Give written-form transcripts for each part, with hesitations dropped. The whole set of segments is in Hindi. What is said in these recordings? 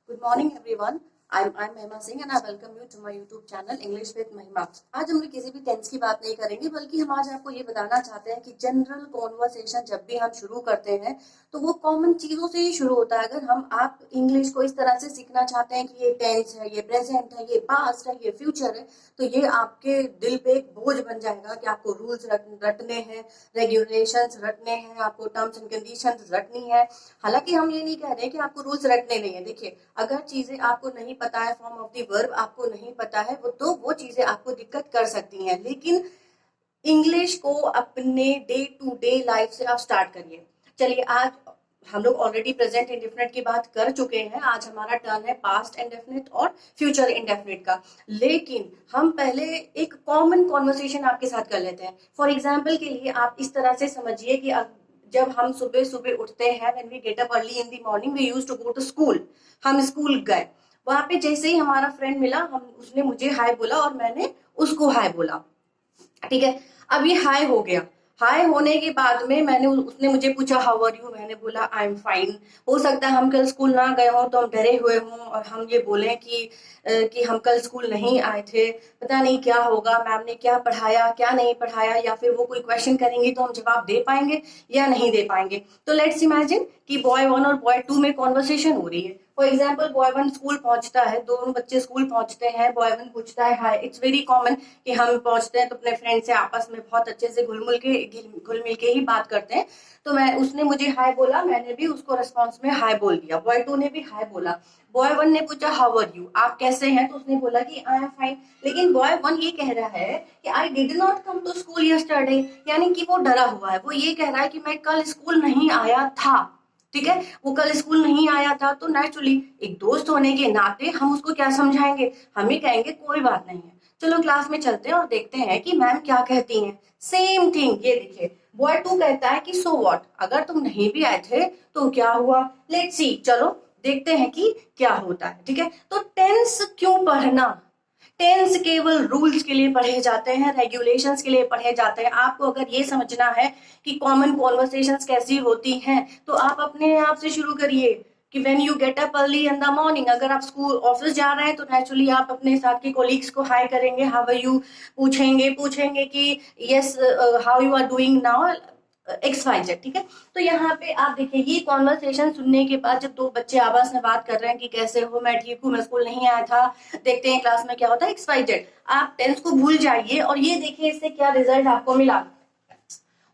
Good morning, everyone. I'm Mahima Singh and I welcome you to my YouTube channel English with Mahima. आज हम लोग किसी भी टेंस की बात नहीं करेंगे, बल्कि हम आज आपको ये बताना चाहते हैं कि जनरल कॉन्वर्सेशन जब भी हम शुरू करते हैं तो वो कॉमन चीजों से ही शुरू होता है। अगर आप इंग्लिश को इस तरह से सीखना चाहते हैं कि ये टेंस है, ये प्रेजेंट है, ये पास्ट है, ये फ्यूचर है, तो ये आपके दिल पे एक बोझ बन जाएगा कि आपको रूल्स रटने हैं, रेगुलेशंस रटने हैं, आपको टर्म्स एंड कंडीशंस रटनी है। हालांकि हम ये नहीं कह रहे कि आपको रूल्स रटने नहीं है। देखिए, अगर चीजें आपको नहीं पता है, फॉर्म ऑफ द वर्ब आपको नहीं पता है, वो चीजें आपको दिक्कत कर सकती हैं। लेकिन इंग्लिश को अपने डे टू डे लाइफ से आप स्टार्ट करिए। चलिए, आज हम लोग ऑलरेडी प्रेजेंट इंडेफिनिट की बात कर चुके हैं। आज हमारा टर्न है पास्ट इंडेफिनिट और फ्यूचर इंडेफिनिट का। लेकिन हम पहले एक कॉमन कॉन्वर्सेशन आपके साथ कर लेते हैं। फॉर एग्जाम्पल के लिए आप इस तरह से समझिए कि जब हम सुबह सुबह उठते हैं, when we get up early in the morning, we used to go to school. हम स्कूल गए, वहां पे जैसे ही हमारा फ्रेंड मिला, उसने मुझे हाय बोला और मैंने उसको हाय बोला। ठीक है, अब ये हाय हो गया। हाय होने के बाद में उसने मुझे पूछा हाउ आर यू, मैंने बोला आई एम फाइन। हो सकता है हम कल स्कूल ना गए हों तो हम डरे हुए हों और हम ये बोले कि हम कल स्कूल नहीं आए थे, पता नहीं क्या होगा, मैम ने क्या पढ़ाया क्या नहीं पढ़ाया, या फिर वो कोई क्वेश्चन करेंगी तो हम जवाब दे पाएंगे या नहीं दे पाएंगे। तो लेट्स इमेजिन कि बॉय 1 और बॉय 2 में कॉन्वर्सेशन हो रही है। फॉर एग्जाम्पल, बॉय 1 स्कूल पहुंचता है, दोनों बच्चे स्कूल पहुंचते हैं, बॉय 1 पूछता है हाय। इट्स वेरी कॉमन कि हम पहुंचते हैं तो अपने फ्रेंड से आपस में बहुत अच्छे से घुल मिल के ही बात करते हैं। तो उसने मुझे हाय बोला, मैंने भी उसको रिस्पॉन्स में हाय बोल दिया। बॉय 2 ने भी हाय बोला। बॉय 1 ने पूछा हाउ आर यू, आप कैसे हैं, तो उसने बोला कि आई एम फाइन। लेकिन बॉय 1 ये कह रहा है कि I did not come to school yesterday, यानी कि वो डरा हुआ है। वो ये कह रहा है कि मैं कल स्कूल नहीं आया था। ठीक है, वो कल स्कूल नहीं आया था। तो नेचुरली एक दोस्त होने के नाते हम उसको क्या समझाएंगे, हम ही कहेंगे कोई बात नहीं है, चलो क्लास में चलते हैं और देखते हैं कि मैम क्या कहती हैं। सेम थिंग ये देखिए, बॉय 2 कहता है कि सो व्हाट, अगर तुम नहीं भी आए थे तो क्या हुआ, लेट्स सी, चलो देखते हैं कि क्या होता है। ठीक है, तो टेंस क्यों पढ़ना? टेंस केवल रूल्स के लिए पढ़े जाते हैं, रेगुलेशंस के लिए पढ़े जाते हैं। आपको अगर ये समझना है कि कॉमन कॉन्वर्सेशंस कैसी होती हैं, तो आप अपने आप से शुरू करिए कि when you get up early in the morning, अगर आप स्कूल ऑफिस जा रहे हैं तो नेचुरली आप अपने साथ के कोलीग्स को हाय करेंगे, हाउ आर यू पूछेंगे कि yes how you are doing now XYZ। ठीक है, तो यहाँ पे आप देखिए, ये कॉन्वर्सेशन सुनने के बाद जब दो बच्चे आपस में बात कर रहे हैं कि कैसे हो, मैं ठीक हूँ, मैं स्कूल नहीं आया था, देखते हैं क्लास में क्या होता है XYZ, आप टेंस को भूल जाइए और ये देखिए इससे क्या रिजल्ट आपको मिला।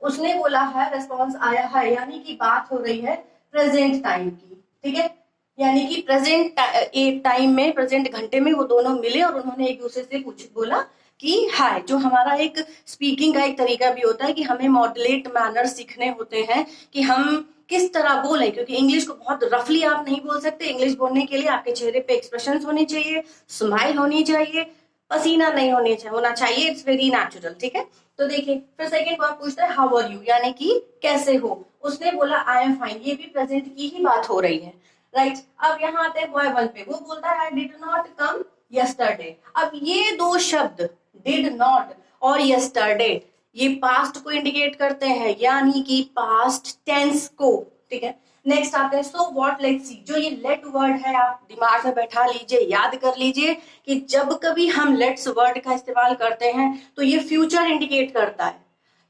उसने बोला है, रेस्पॉन्स आया है, यानी कि बात हो रही है प्रेजेंट टाइम की। ठीक है, यानी कि प्रेजेंट टाइम में, प्रेजेंट घंटे में वो दोनों मिले और उन्होंने एक दूसरे से बोला कि हाय। जो हमारा एक स्पीकिंग का एक तरीका भी होता है कि हमें मॉडुलेट मैनर सीखने होते हैं कि हम किस तरह बोले, क्योंकि इंग्लिश को बहुत रफली आप नहीं बोल सकते। इंग्लिश बोलने के लिए आपके चेहरे पे एक्सप्रेशन होने चाहिए, स्माइल होनी चाहिए, पसीना नहीं होना चाहिए। It's very natural. ठीक है, तो देखिए फिर सेकंड बार पूछता है हाउ आर यू, यानी कि कैसे हो। उसने बोला आई एम फाइन, ये भी प्रेजेंट की ही बात हो रही है, राइट। अब यहाँ आते हैं बॉय 1 पे, वो बोलता है आई डिड नॉट कम यस्टरडे। अब ये दो शब्द डिड नॉट और यस्टरडे, ये पास्ट को इंडिकेट करते हैं, यानी कि पास्ट टेंस को। ठीक है, नेक्स्ट आते हैं सो व्हाट, लेट्स सी। जो ये लेट वर्ड है, आप दिमाग में बैठा लीजिए, याद कर लीजिए कि जब कभी हम लेट्स वर्ड का इस्तेमाल करते हैं तो ये फ्यूचर इंडिकेट करता है,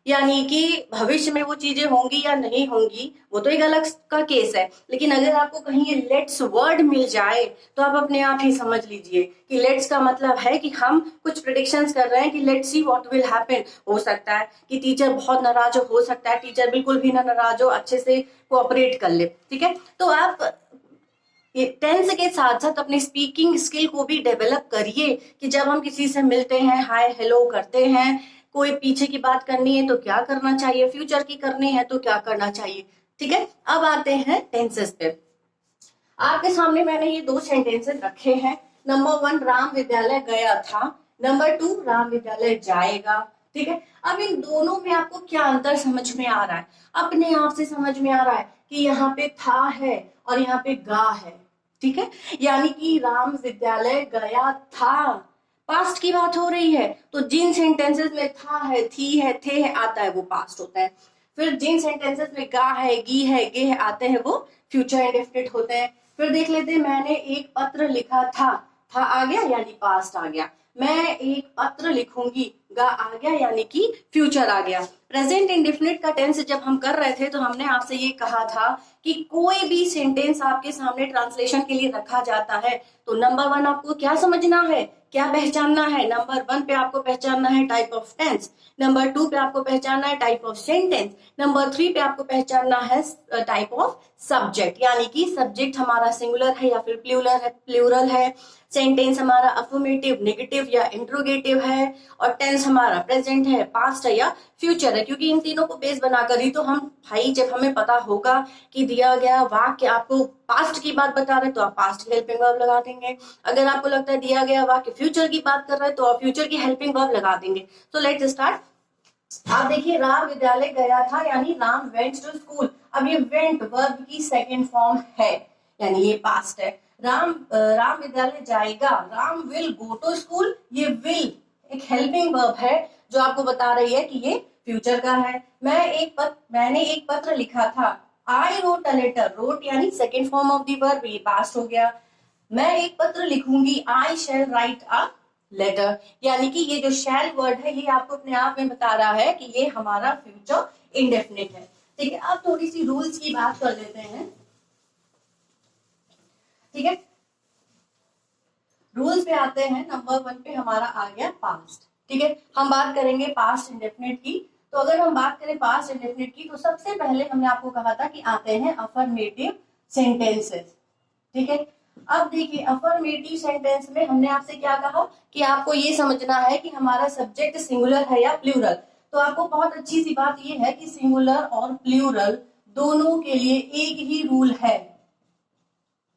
यानी कि भविष्य में वो चीजें होंगी या नहीं होंगी, वो तो एक अलग का केस है। लेकिन अगर आपको कहीं ये लेट्स वर्ड मिल जाए तो आप अपने आप ही समझ लीजिए कि लेट्स का मतलब है कि हम कुछ प्रेडिक्शंस कर रहे हैं कि let's see what will happen. हो सकता है कि टीचर बहुत नाराज हो सकता है टीचर बिल्कुल भी ना नाराज हो, अच्छे से कोऑपरेट कर ले। ठीक है, तो आप ये टेंस के साथ साथ अपनी स्पीकिंग स्किल को भी डेवलप करिए कि जब हम किसी से मिलते हैं, हाय हेलो करते हैं, कोई पीछे की बात करनी है तो क्या करना चाहिए, फ्यूचर की करनी है तो क्या करना चाहिए। ठीक है, अब आते हैं टेंसेस पे। आपके सामने मैंने ये दो सेंटेंसेस रखे हैं। नंबर 1, राम विद्यालय गया था। नंबर 2, राम विद्यालय जाएगा। ठीक है, अब इन दोनों में आपको क्या अंतर समझ में आ रहा है? अपने आप से समझ में आ रहा है कि यहाँ पे था है और यहाँ पे गा है। ठीक है, यानी कि राम विद्यालय गया था, पास्ट की बात हो रही है, तो जिन सेंटेंसेस में था है, थी है, थे है आता है वो पास्ट होता है। फिर जिन सेंटेंसेस में गा है, गी है, गे है आते हैं वो फ्यूचर इंडेफिनिट होते हैं। फिर देख लेते हैं, मैंने एक पत्र लिखा था आ गया यानी पास्ट आ गया। मैं एक पत्र लिखूंगी, गा आ गया यानी कि फ्यूचर आ गया। प्रेजेंट इंडेफिनिट का टेंस जब हम कर रहे थे तो हमने आपसे ये कहा था कि कोई भी सेंटेंस आपके सामने ट्रांसलेशन के लिए रखा जाता है तो नंबर वन आपको क्या समझना है, क्या पहचानना है। नंबर वन पे आपको पहचानना है type of tense, number two पे आपको पहचानना है type of sentence, number three पे आपको पहचानना है टाइप ऑफ सब्जेक्ट, यानी कि सब्जेक्ट हमारा सिंगुलर है या फिर प्लूरल है, सेंटेंस हमारा अफर्मेटिव, नेगेटिव या इंट्रोगेटिव है, और टेंस हमारा प्रेजेंट है, पास्ट है या फ्यूचर है। क्योंकि इन तीनों को बेस बनाकर ही तो हम भाई, जब हमें पता होगा कि दिया गया वाक्य आपको पास्ट की बात बता रहे हैं तो आप पास्ट की हेल्पिंग वर्ब लगा देंगे। अगर आपको लगता है दिया गया वाक्य फ्यूचर की बात कर रहा है तो आप फ्यूचर की हेल्पिंग वर्ब लगा देंगे। तो लेट्स स्टार्ट। आप देखिए, राम विद्यालय गया था यानी राम वेंट टू स्कूल। अब ये वेंट वर्ब की सेकेंड फॉर्म है यानी ये पास्ट है। राम विद्यालय जाएगा, Ram will go to school. ये विल एक हेल्पिंग वर्ब है जो आपको बता रही है कि ये फ्यूचर का है। मैंने एक पत्र लिखा था, I wrote a letter. Wrote यानी second form of the verb, ये पास्ट हो गया। मैं एक पत्र लिखूंगी, आई शैल राइट अ लेटर, यानी कि ये जो शैल वर्ड है ये आपको अपने आप में बता रहा है कि ये हमारा फ्यूचर इंडेफिनिट है। ठीक है, अब थोड़ी सी रूल्स की बात कर लेते हैं। ठीक है, रूल्स पे आते हैं। नंबर वन पे हमारा आ गया पास्ट। ठीक है, हम बात करेंगे पास्ट इंडेफिनिट की। तो अगर हम बात करें पास्ट इंडेफिनिट की तो सबसे पहले हमने आपको कहा था कि आते हैं अफर्मेटिव सेंटेंसेस। ठीक है, अब देखिए अफर्मेटिव सेंटेंस में हमने आपसे क्या कहा कि आपको ये समझना है कि हमारा सब्जेक्ट सिंगुलर है या प्लूरल। तो आपको बहुत अच्छी सी बात ये है कि सिंगुलर और प्लूरल दोनों के लिए एक ही रूल है।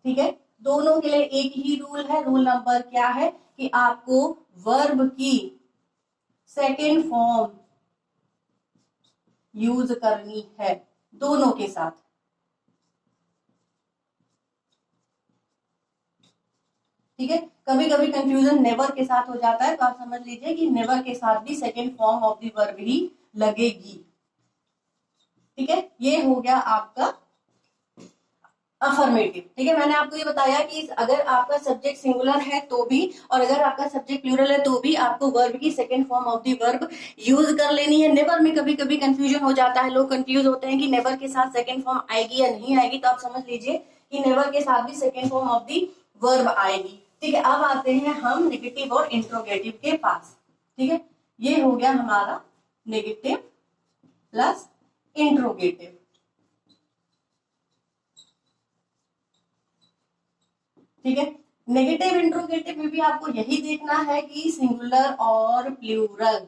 ठीक है, दोनों के लिए एक ही रूल है। रूल नंबर क्या है कि आपको वर्ब की सेकेंड फॉर्म यूज करनी है दोनों के साथ। ठीक है, कभी कभी कंफ्यूजन नेवर के साथ हो जाता है तो आप समझ लीजिए कि नेवर के साथ भी second form of the verb ही लगेगी। ठीक है, ये हो गया आपका अफर्मेटिव। ठीक है, मैंने आपको ये बताया कि अगर आपका सब्जेक्ट सिंगुलर है तो भी और अगर आपका सब्जेक्ट प्लूरल है तो भी आपको वर्ब की second form of the verb use कर लेनी है। नेवर में कभी कभी कंफ्यूजन हो जाता है, लोग कंफ्यूज होते हैं कि नेवर के साथ सेकंड फॉर्म आएगी या नहीं आएगी, तो आप समझ लीजिए कि नेवर के साथ भी second form of the verb आएगी। ठीक है, अब आते हैं हम नेगेटिव और इंट्रोगेटिव के पास। ठीक है, ये हो गया हमारा नेगेटिव प्लस इंट्रोगेटिव। ठीक है, नेगेटिव इंट्रोगेटिव में भी आपको यही देखना है कि सिंगुलर और प्लूरल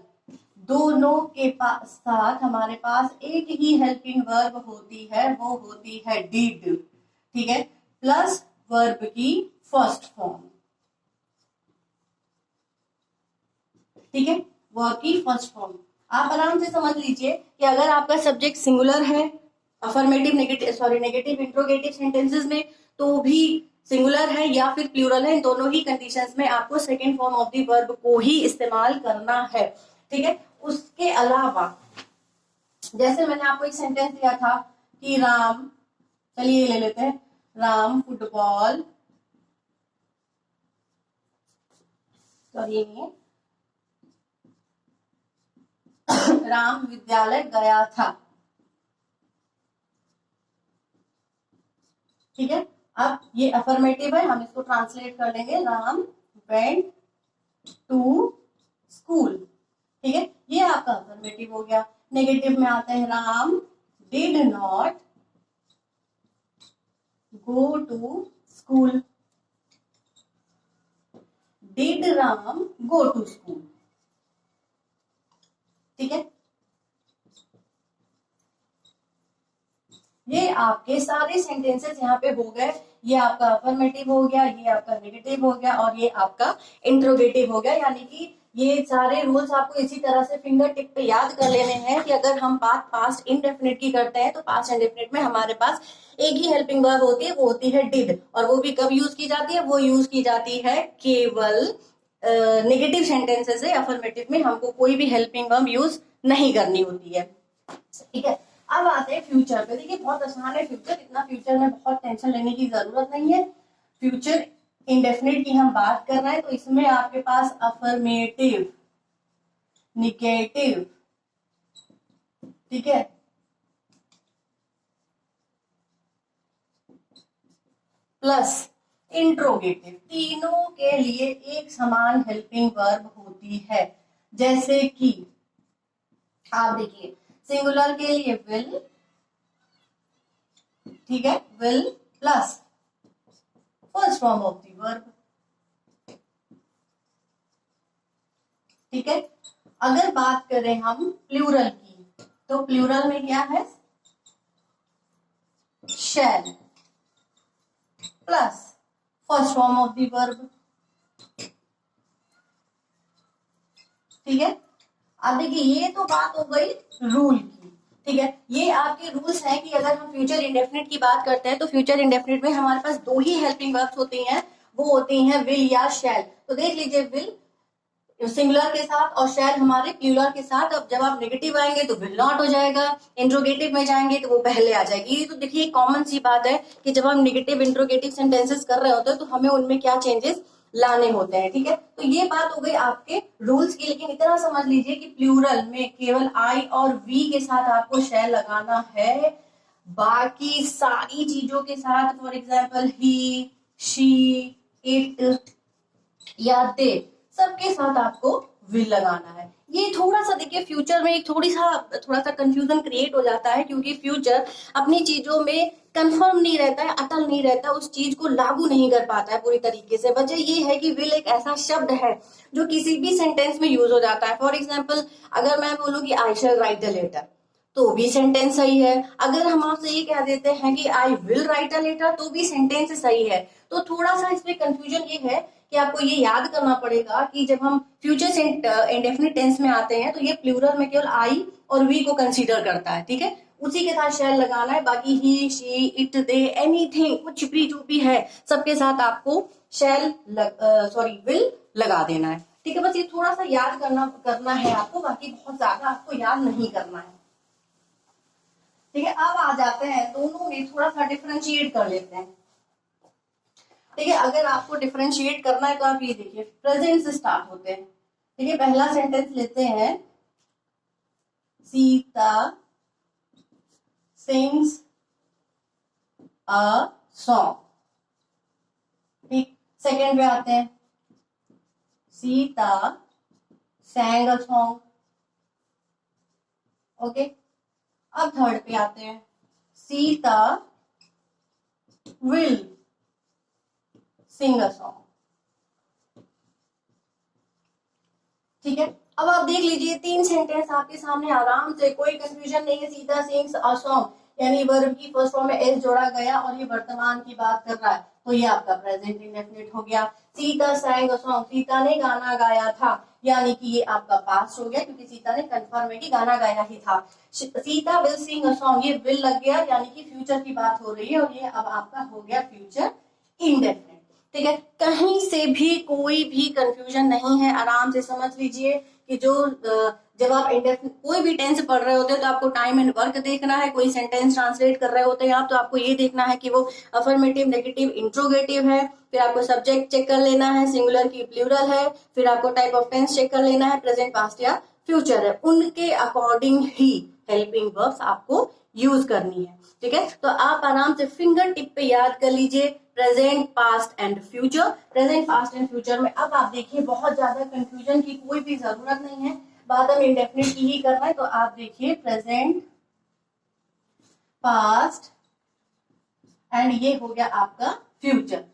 दोनों के साथ हमारे पास एक ही हेल्पिंग वर्ब होती है, वो होती है डिड। ठीक है, प्लस वर्ब की फर्स्ट फॉर्म। ठीक है, वर्ब की फर्स्ट फॉर्म। आप आराम से समझ लीजिए कि अगर आपका सब्जेक्ट सिंगुलर है अफर्मेटिव नेगेटिव इंट्रोगेटिव सेंटेंसेस में तो भी सिंगुलर है या फिर प्लूरल है, इन दोनों ही कंडीशंस में आपको second form of the verb को ही इस्तेमाल करना है। ठीक है, उसके अलावा जैसे मैंने आपको एक सेंटेंस दिया था कि राम, चलिए ले लेते हैं, राम फुटबॉल, सॉरी राम विद्यालय गया था। ठीक है, अब ये अफर्मेटिव है, हम इसको ट्रांसलेट कर लेंगे, राम वेंट टू स्कूल। ठीक है, ये आपका अफर्मेटिव हो गया। नेगेटिव में आते हैं, Ram did not go to school. Did Ram go to school. ठीक है, ये आपके सारे सेंटेंसेस यहाँ पे हो गए। ये आपका अफर्मेटिव हो गया, ये आपका नेगेटिव हो गया और ये आपका इंट्रोगेटिव हो गया। यानी कि ये सारे रूल्स आपको इसी तरह से फिंगर टिप पे याद कर लेने हैं कि अगर हम बात पास्ट इंडेफिनिट की करते हैं तो पास्ट इंडेफिनिट में हमारे पास एक ही हेल्पिंग वर्ब होती है, वो होती है डिड। और वो भी कब यूज की जाती है, वो यूज की जाती है केवल नेगेटिव सेंटेंसेस है। अफर्मेटिव में हमको कोई भी हेल्पिंग वर्ब यूज नहीं करनी होती है। ठीक है, अब आते हैं फ्यूचर पे। देखिए बहुत आसान है फ्यूचर, इतना फ्यूचर में बहुत टेंशन लेने की जरूरत नहीं है। फ्यूचर इंडेफिनिट की हम बात कर रहे हैं, तो इसमें आपके पास अफर्मेटिव, निगेटिव, ठीक है, प्लस इंट्रोगेटिव, तीनों के लिए एक समान हेल्पिंग वर्ब होती है। जैसे कि आप देखिए सिंगुलर के लिए विल, ठीक है, will plus first form of the verb, ठीक है। अगर बात करें हम प्लूरल की, तो प्लूरल में क्या है, शैल plus first form of the verb, ठीक है। अब देखिए ये तो बात हो गई रूल की, ठीक है। ये आपके रूल्स हैं कि अगर हम फ्यूचर इंडेफिनिट की बात करते हैं तो फ्यूचर इंडेफिनिट में हमारे पास दो ही हेल्पिंग वर्ब्स होती हैं, वो होती हैं विल या शैल। तो देख लीजिए विल सिंगुलर के साथ और शैल हमारे प्लूरल के साथ। अब जब आप नेगेटिव आएंगे तो विल नॉट हो जाएगा, इंट्रोगेटिव में जाएंगे तो वो पहले आ जाएगी। ये तो देखिए कॉमन सी बात है कि जब हम नेगेटिव इंट्रोगेटिव सेंटेंसेस कर रहे होते हैं तो हमें उनमें क्या चेंजेस लाने होते हैं, ठीक है। तो ये बात हो गई आपके रूल्स की, लेकिन इतना समझ लीजिए कि प्लूरल में केवल आई और वी के साथ आपको शैल लगाना है, बाकी सारी चीजों के साथ for example he, she, it या दे, सबके साथ आपको विल लगाना है। ये थोड़ा सा देखिए फ्यूचर में एक थोड़ा सा कंफ्यूजन क्रिएट हो जाता है, क्योंकि फ्यूचर अपनी चीजों में कंफर्म नहीं रहता है, अटल नहीं रहता, उस चीज को लागू नहीं कर पाता है पूरी तरीके से। वजह ये है कि विल एक ऐसा शब्द है जो किसी भी सेंटेंस में यूज हो जाता है। फॉर एग्जाम्पल अगर मैं बोलूँ कि आई शैल राइट अ लेटर, तो भी सेंटेंस सही है। अगर हम आपसे ये कह देते हैं कि I will write a letter, तो भी सेंटेंस सही है। तो थोड़ा सा इसमें कंफ्यूजन ये है कि आपको ये याद करना पड़ेगा कि जब हम फ्यूचर इंडेफिनिट टेंस में आते हैं तो ये प्लूरल में केवल आई और वी को कंसीडर करता है, ठीक है। उसी के साथ शैल लगाना है, बाकी ही, शी, इट, दे, एनीथिंग, कुछ भी जो भी है सबके साथ आपको शैल विल लगा देना है, ठीक है। बस ये थोड़ा सा याद करना है आपको, बाकी बहुत ज्यादा आपको याद नहीं करना है, ठीक है। अब आ जाते हैं दोनों में थोड़ा सा डिफरेंशिएट कर लेते हैं, ठीक है। अगर आपको डिफरेंशिएट करना है तो आप ये देखिए प्रेजेंट से स्टार्ट होते हैं, ठीक है। पहला सेंटेंस लेते हैं, सीता सिंग्स अ सॉन्ग, ठीक। सेकेंड पे आते हैं, Sita sang a song, okay. अब थर्ड पे आते हैं, Sita will sing a song, ठीक है। अब आप देख लीजिए तीन सेंटेंस आपके सामने आराम से, कोई कंफ्यूजन नहीं है। सीता सिंग्स अ सॉन्ग यानी वर्ब की फर्स्ट फॉर्म में एस जोड़ा गया और ये वर्तमान की बात कर रहा है, तो ये आपका प्रेजेंट इंडेफिनिट हो गया। Sita sang a song, Sita ने गाना गाया था, यानी कि ये आपका पास्ट हो गया, क्योंकि सीता ने कंफर्म है कि गाना गाया ही था। Sita will sing a song, ये विल लग गया, यानी कि फ्यूचर की बात हो रही है, और ये अब आपका हो गया फ्यूचर इंडेफिनिट, ठीक है। कहीं से भी कोई भी कंफ्यूजन नहीं है, आराम से समझ लीजिए कि जब आप कोई भी टेंस पढ़ रहे होते हैं तो आपको टाइम एंड वर्क देखना है। कोई सेंटेंस ट्रांसलेट कर रहे होते हैं आप, तो आपको ये देखना है कि वो अफर्मेटिव, नेगेटिव, इंट्रोगेटिव है। फिर आपको सब्जेक्ट चेक कर लेना है, सिंगुलर की प्लूरल है। फिर आपको टाइप ऑफ टेंस चेक कर लेना है, प्रेजेंट, पास्ट या फ्यूचर है। उनके अकॉर्डिंग ही हेल्पिंग वर्ब्स आपको यूज करनी है, ठीक है। तो आप आराम से फिंगर टिप पे याद कर लीजिए present, past and future. Present, past and future में अब आप देखिए बहुत ज्यादा कंफ्यूजन की कोई भी जरूरत नहीं है, बात हम इंडेफिनिट की ही कर रहे हैं। तो आप देखिए प्रेजेंट, पास्ट एंड ये हो गया आपका फ्यूचर,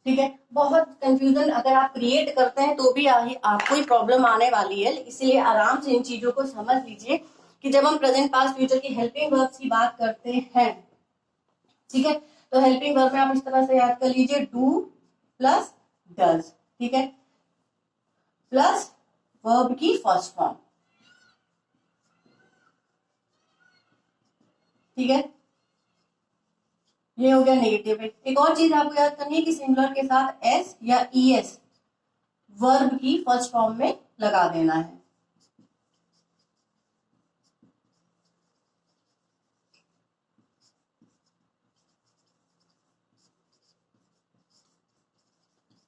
ठीक है। बहुत कंफ्यूजन अगर आप क्रिएट करते हैं तो भी आपको ही प्रॉब्लम आने वाली है, इसलिए आराम से इन चीजों को समझ लीजिए कि जब हम प्रेजेंट, पास्ट, फ्यूचर की हेल्पिंग वर्ब्स की बात करते हैं, ठीक है, तो हेल्पिंग वर्ब में आप इस तरह से याद कर लीजिए, डू प्लस डज, ठीक है, प्लस वर्ब की फर्स्ट फॉर्म, ठीक है। ये हो गया नेगेटिव। एक और चीज आपको याद करनी है कि सिंगुलर के साथ एस या ईएस वर्ब की फर्स्ट फॉर्म में लगा देना है,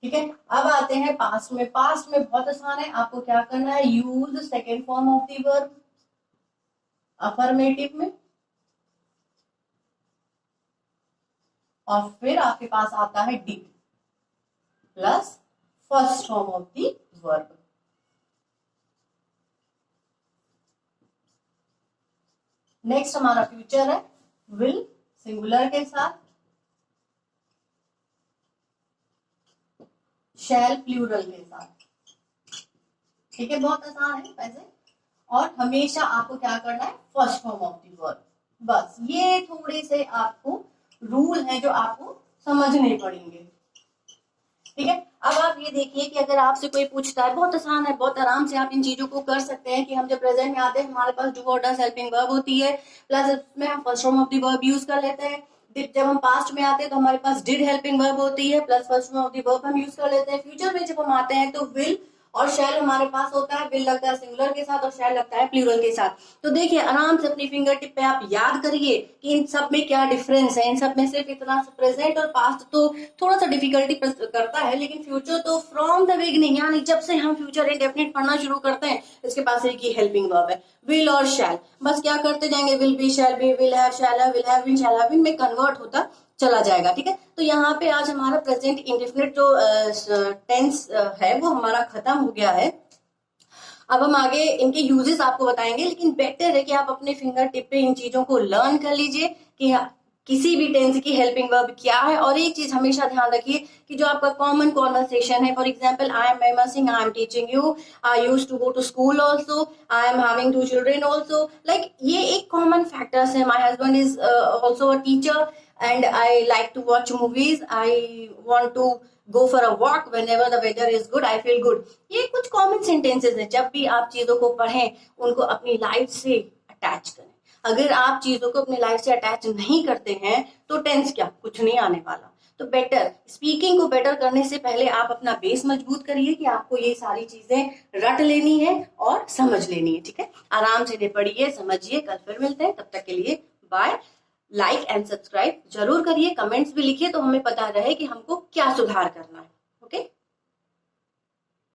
ठीक है, अब आते हैं पास्ट में। पास्ट में बहुत आसान है, आपको क्या करना है, use second form of the verb affirmative में, और फिर आपके पास आता है did plus first form of the verb. Next हमारा फ्यूचर है विल सिंगुलर के साथ, शैल प्लूरल के साथ। ठीक है, बहुत आसान है वैसे, और हमेशा आपको क्या करना है, first form of the verb. बस ये थोड़े से आपको रूल हैं जो आपको समझने पड़ेंगे। ठीक है, अब आप ये देखिए कि अगर आपसे कोई पूछता है, बहुत आसान है, बहुत आराम से आप इन चीजों को कर सकते हैं कि हम जब प्रेजेंट में आते हैं हमारे पास डू और डज हेल्पिंग वर्ब होती है, प्लस उसमें हम first form of the verb use कर लेते हैं। जब हम पास्ट में आते हैं तो हमारे पास डिड हेल्पिंग वर्ब होती है, plus first form of the verb हम यूज कर लेते हैं। फ्यूचर में जब हम आते हैं तो विल और शैल हमारे पास होता है, विल लगता है सिंगुलर के साथ और शैल लगता है प्लूरल के साथ। तो देखिए आराम से अपनी फिंगर टिप पे आप याद करिए कि इन सब में क्या डिफरेंस है। इन सब में सिर्फ इतना, प्रेजेंट और पास्ट तो थोड़ा सा डिफिकल्टी करता है, लेकिन फ्यूचर तो फ्रॉम द बिगिनिंग, यानी जब से हम फ्यूचर इंडेफिनिट पढ़ना शुरू करते हैं इसके पास एक ही हेल्पिंग वर्ब है, विल और शैल। बस क्या करते जाएंगे, will be, shall be, will have, shall have, will have been, shall have been में कन्वर्ट होता चला जाएगा। ठीक है, तो यहाँ पे आज हमारा प्रेजेंट इंडेफिनिट जो टेंस है वो हमारा खत्म हो गया है। अब हम आगे इनके यूजेस आपको बताएंगे, लेकिन बेटर है कि आप अपने फिंगर टिप पे इन चीजों को लर्न कर लीजिए कि किसी भी टेंस की हेल्पिंग वर्ब क्या है। और एक चीज हमेशा ध्यान रखिए कि जो आपका कॉमन कॉन्वर्सेशन है, for example I am Mahima Singh, I am teaching you, I used to go to school also, I am having 2 children also, like ये एक कॉमन फैक्टर्स है। My husband is also a teacher and I like to watch movies, I want to go for a walk whenever the weather is good, I feel good। ये कुछ कॉमन सेंटेंसेस हैं। जब भी आप चीजों को पढ़ें उनको अपनी लाइफ से अटैच करें। अगर आप चीजों को अपनी लाइफ से अटैच नहीं करते हैं तो टेंस क्या, कुछ नहीं आने वाला। तो बेटर स्पीकिंग को बेटर करने से पहले आप अपना बेस मजबूत करिए कि आपको ये सारी चीजें रट लेनी है और समझ लेनी है। ठीक है, आराम से पढ़िए, समझिए। कल फिर मिलते हैं, तब तक के लिए बाय। लाइक एंड सब्सक्राइब जरूर करिए, कमेंट्स भी लिखिए तो हमें पता रहे कि हमको क्या सुधार करना है।